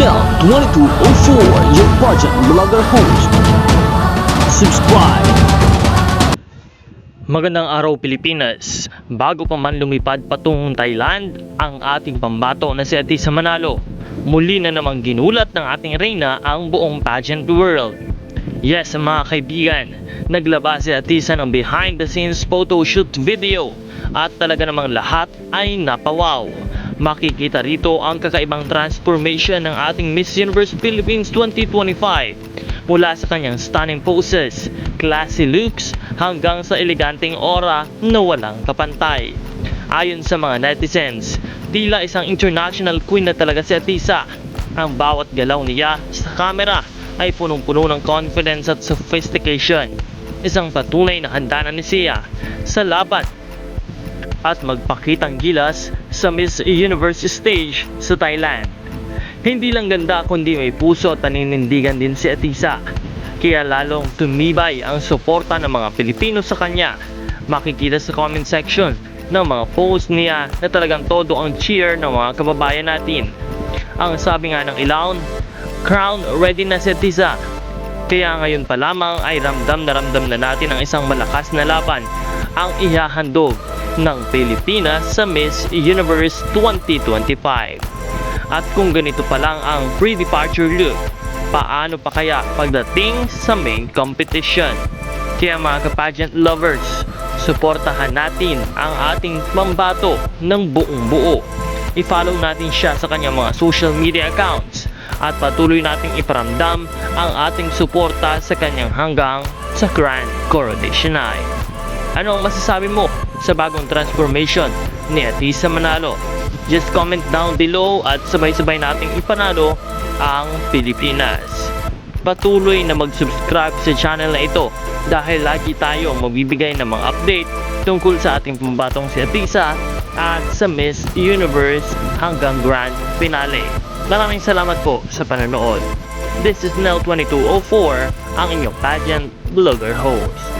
Nel 2204, your pageant vlogger host. Subscribe. Magandang araw Pilipinas. Bago pa man lumipad patungong Thailand ang ating pambato na si Atisa Manalo, muli na namang ginulat ng ating reyna ang buong pageant world. Yes mga kaibigan, naglabas si Atisa ng behind the scenes photoshoot video at talaga namang lahat ay napawaw. Makikita rito ang kakaibang transformation ng ating Miss Universe Philippines 2025 mula sa kanyang stunning poses, classy looks hanggang sa eleganteng aura na walang kapantay. Ayon sa mga netizens, tila isang international queen na talaga si Atisa. Ang bawat galaw niya sa camera ay punong-puno ng confidence at sophistication. Isang patunay na handa na ni Sia sa laban at magpakitang gilas sa Miss Universe stage sa Thailand. Hindi lang ganda kundi may puso at paninindigan din si Atisa. Kaya lalong tumibay ang suporta ng mga Pilipino sa kanya. Makikita sa comment section ng mga post niya na talagang todo ang cheer ng mga kababayan natin. Ang sabi nga ng ilan, crown ready na si Atisa. Kaya ngayon pa lamang ay ramdam na natin ang isang malakas na laban ang ihahandog ng Pilipinas sa Miss Universe 2025. At kung ganito pa lang ang pre-departure look, paano pa kaya pagdating sa main competition? Kaya mga ka-pageant lovers, suportahan natin ang ating pambato ng buong buo. I-follow natin siya sa kanyang mga social media accounts at patuloy nating iparamdam ang ating suporta sa kanyang hanggang sa Grand Coronation Night. Ano ang masasabi mo sa bagong transformation ni Atisa Manalo? Just comment down below at sabay-sabay nating ipanalo ang Pilipinas. Patuloy na mag-subscribe sa channel na ito dahil lagi tayong magbibigay ng mga update tungkol sa ating pambatong si Atisa at sa Miss Universe hanggang Grand Finale. Maraming salamat po sa panonood. This is Nel 2204, ang inyong pageant vlogger host.